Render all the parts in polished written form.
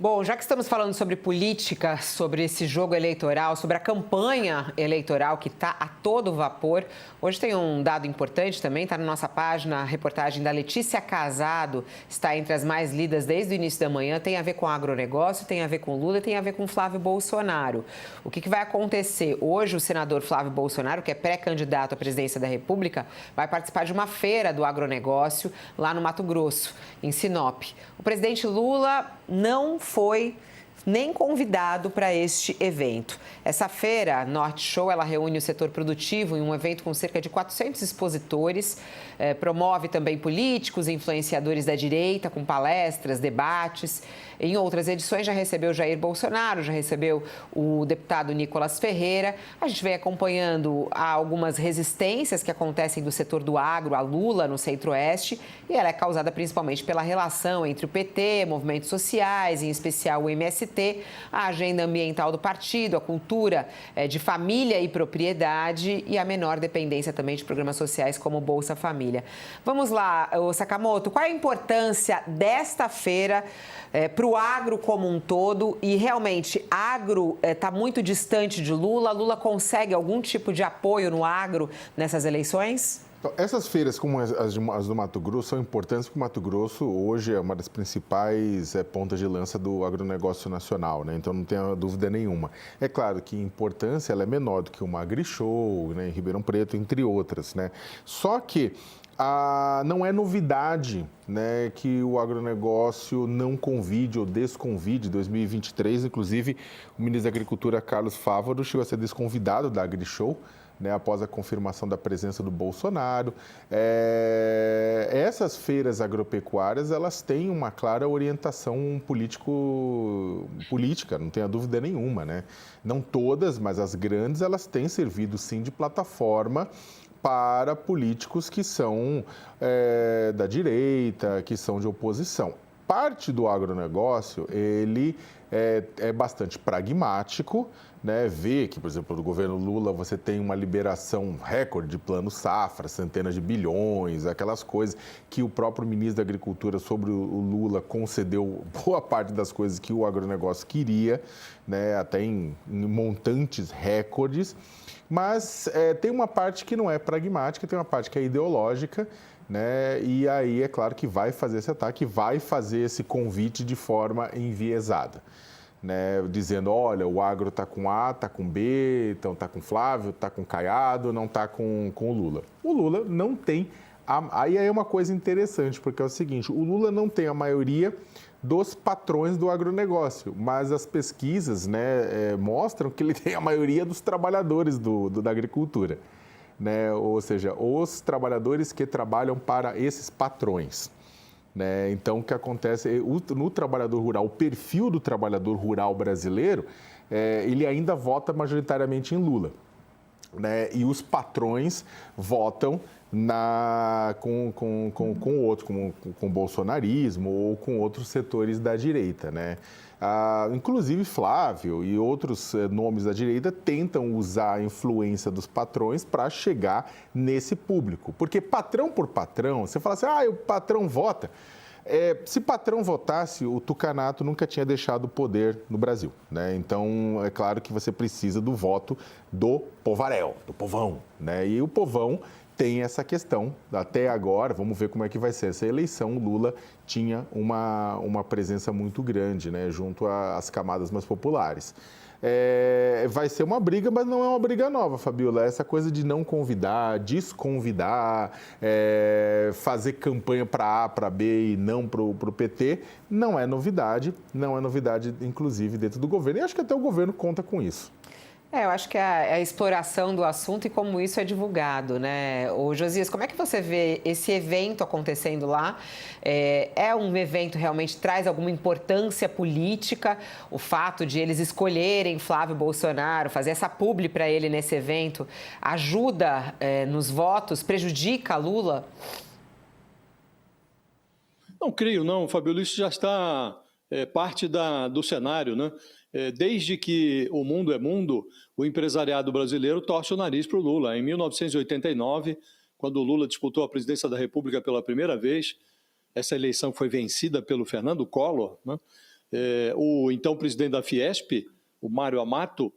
Bom, já que estamos falando sobre política, sobre esse jogo eleitoral, sobre a campanha eleitoral que está a todo vapor, hoje tem um dado importante também, está na nossa página, a reportagem da Letícia Casado, está entre as mais lidas desde o início da manhã, tem a ver com agronegócio, tem a ver com Lula e tem a ver com Flávio Bolsonaro. O que vai acontecer? Hoje o senador Flávio Bolsonaro, que é pré-candidato à presidência da República, vai participar de uma feira do agronegócio lá no Mato Grosso, em Sinop. O presidente Lula não foi nem convidado para este evento. Essa feira, Norte Show, ela reúne o setor produtivo em um evento com cerca de 400 expositores, promove também políticos e influenciadores da direita, com palestras, debates. Em outras edições já recebeu Jair Bolsonaro, já recebeu o deputado Nicolas Ferreira. A gente vem acompanhando algumas resistências que acontecem do setor do agro a Lula no Centro-Oeste, e ela é causada principalmente pela relação entre o PT, movimentos sociais, em especial o MST, a agenda ambiental do partido, a cultura de família e propriedade e a menor dependência também de programas sociais como o Bolsa Família. Vamos lá, Sakamoto, qual é a importância desta feira para o agro como um todo? E realmente, agro está muito distante de Lula. Lula consegue algum tipo de apoio no agro nessas eleições? Então, essas feiras, como as do Mato Grosso, são importantes porque o Mato Grosso hoje é uma das principais pontas de lança do agronegócio nacional, né? Então não tenha dúvida nenhuma. É claro que a importância ela é menor do que uma AgriShow, né, em Ribeirão Preto, entre outras, né? Só que não é novidade, né, que o agronegócio não convide ou desconvide. 2023, inclusive, o ministro da Agricultura, Carlos Fávaro, chegou a ser desconvidado da AgriShow, né, após a confirmação da presença do Bolsonaro. Essas feiras agropecuárias, elas têm uma clara orientação política, não tenha dúvida nenhuma, né? Não todas, mas as grandes, elas têm servido sim de plataforma para políticos que são da direita, que são de oposição. Parte do agronegócio, ele é bastante pragmático, né? Vê que, por exemplo, no governo Lula você tem uma liberação recorde de plano safra, centenas de bilhões, aquelas coisas que o próprio ministro da Agricultura sobre o Lula concedeu boa parte das coisas que o agronegócio queria, né? Até em montantes recordes. Mas tem uma parte que não é pragmática, tem uma parte que é ideológica, né? E aí é claro que vai fazer esse ataque, vai fazer esse convite de forma enviesada, né? Dizendo, olha, o agro está com A, está com B, então está com Flávio, está com Caiado, não está com o Lula. O Lula não tem, aí é uma coisa interessante, porque é o seguinte, o Lula não tem a maioria dos patrões do agronegócio, mas as pesquisas, né, mostram que ele tem a maioria dos trabalhadores da agricultura, né? Ou seja, os trabalhadores que trabalham para esses patrões, né? Então, o que acontece no trabalhador rural, o perfil do trabalhador rural brasileiro, ele ainda vota majoritariamente em Lula, né? E os patrões votam com outro, com o bolsonarismo ou com outros setores da direita, né? Inclusive Flávio e outros nomes da direita tentam usar a influência dos patrões para chegar nesse público. Porque patrão por patrão, você fala assim, o patrão vota. Se patrão votasse, o tucanato nunca tinha deixado o poder no Brasil, né? Então, é claro que você precisa do voto do povaréu, do povão, né? E o povão tem essa questão. Até agora, vamos ver como é que vai ser essa eleição. O Lula tinha uma presença muito grande, né, junto às camadas mais populares. Vai ser uma briga, mas não é uma briga nova, Fabiola. Essa coisa de não convidar, desconvidar, fazer campanha para A, para B e não para o PT, não é novidade, inclusive, dentro do governo. E acho que até o governo conta com isso. Eu acho que é a exploração do assunto e como isso é divulgado, né? Ô, Josias, como é que você vê esse evento acontecendo lá? É um evento que realmente traz alguma importância política? O fato de eles escolherem Flávio Bolsonaro, fazer essa publi para ele nesse evento, ajuda nos votos, prejudica Lula? Não creio, não, Fabiola, isso já está parte do cenário, né? Desde que o mundo é mundo, o empresariado brasileiro torce o nariz para o Lula. Em 1989, quando o Lula disputou a presidência da República pela primeira vez, essa eleição foi vencida pelo Fernando Collor, né? O então presidente da Fiesp, o Mário Amato,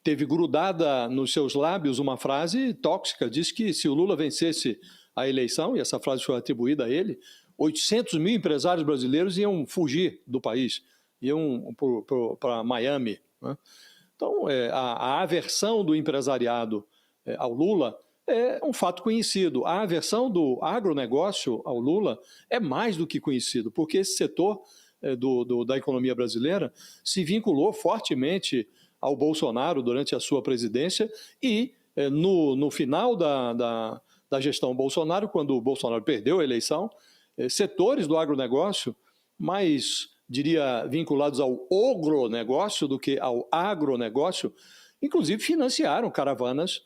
teve grudada nos seus lábios uma frase tóxica, disse que se o Lula vencesse a eleição, e essa frase foi atribuída a ele, 800 mil empresários brasileiros iam fugir do país, iam para Miami, né? Então, a aversão do empresariado ao Lula é um fato conhecido. A aversão do agronegócio ao Lula é mais do que conhecido, porque esse setor da economia brasileira se vinculou fortemente ao Bolsonaro durante a sua presidência e no final da gestão Bolsonaro, quando o Bolsonaro perdeu a eleição, setores do agronegócio, mais, diria, vinculados ao ogronegócio do que ao agronegócio, inclusive financiaram caravanas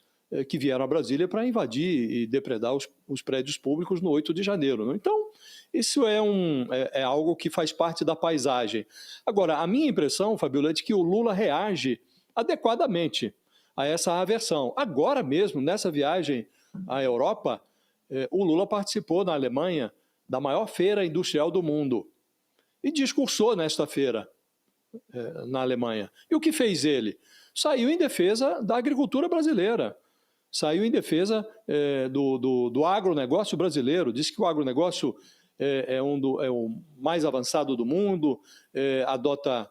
que vieram a Brasília para invadir e depredar os prédios públicos no 8 de janeiro. Né? Então, isso é algo que faz parte da paisagem. Agora, a minha impressão, Fabiola, é de que o Lula reage adequadamente a essa aversão. Agora mesmo, nessa viagem à Europa, o Lula participou na Alemanha da maior feira industrial do mundo e discursou nesta feira na Alemanha. E o que fez ele? Saiu em defesa da agricultura brasileira, saiu em defesa do agronegócio brasileiro, disse que o agronegócio é o mais avançado do mundo, adota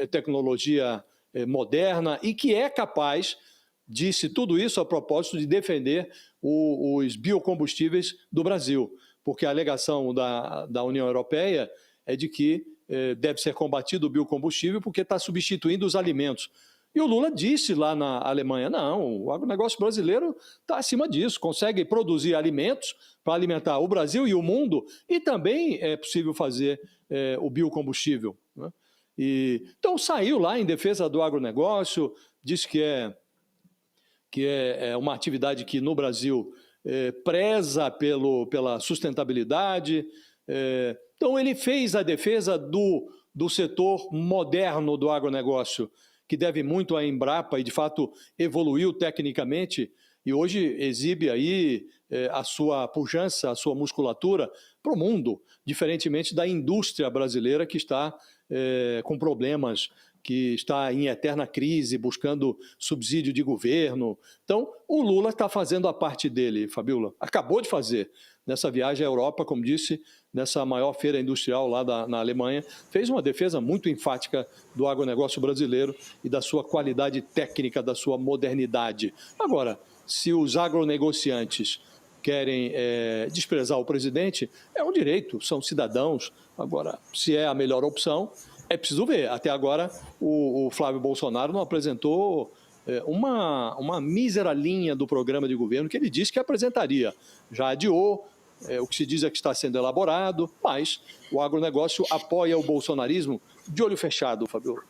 tecnologia moderna e que é capaz, disse tudo isso a propósito de defender os biocombustíveis do Brasil, porque a alegação da União Europeia é de que deve ser combatido o biocombustível porque está substituindo os alimentos. E o Lula disse lá na Alemanha, não, o agronegócio brasileiro está acima disso, consegue produzir alimentos para alimentar o Brasil e o mundo, e também é possível fazer o biocombustível, né? Então saiu lá em defesa do agronegócio, disse que é uma atividade que no Brasil preza pela sustentabilidade. Então ele fez a defesa do setor moderno do agronegócio, que deve muito à Embrapa e, de fato, evoluiu tecnicamente e hoje exibe aí a sua pujança, a sua musculatura para o mundo, diferentemente da indústria brasileira que está com problemas, que está em eterna crise, buscando subsídio de governo. Então, o Lula está fazendo a parte dele, Fabiola. Acabou de fazer. Nessa viagem à Europa, como disse, nessa maior feira industrial lá na Alemanha, fez uma defesa muito enfática do agronegócio brasileiro e da sua qualidade técnica, da sua modernidade. Agora, se os agronegociantes querem desprezar o presidente, é um direito, são cidadãos. Agora, se é a melhor opção, é preciso ver. Até agora, o Flávio Bolsonaro não apresentou uma mísera linha do programa de governo que ele disse que apresentaria. Já adiou, o que se diz é que está sendo elaborado, mas o agronegócio apoia o bolsonarismo de olho fechado, Fabiola.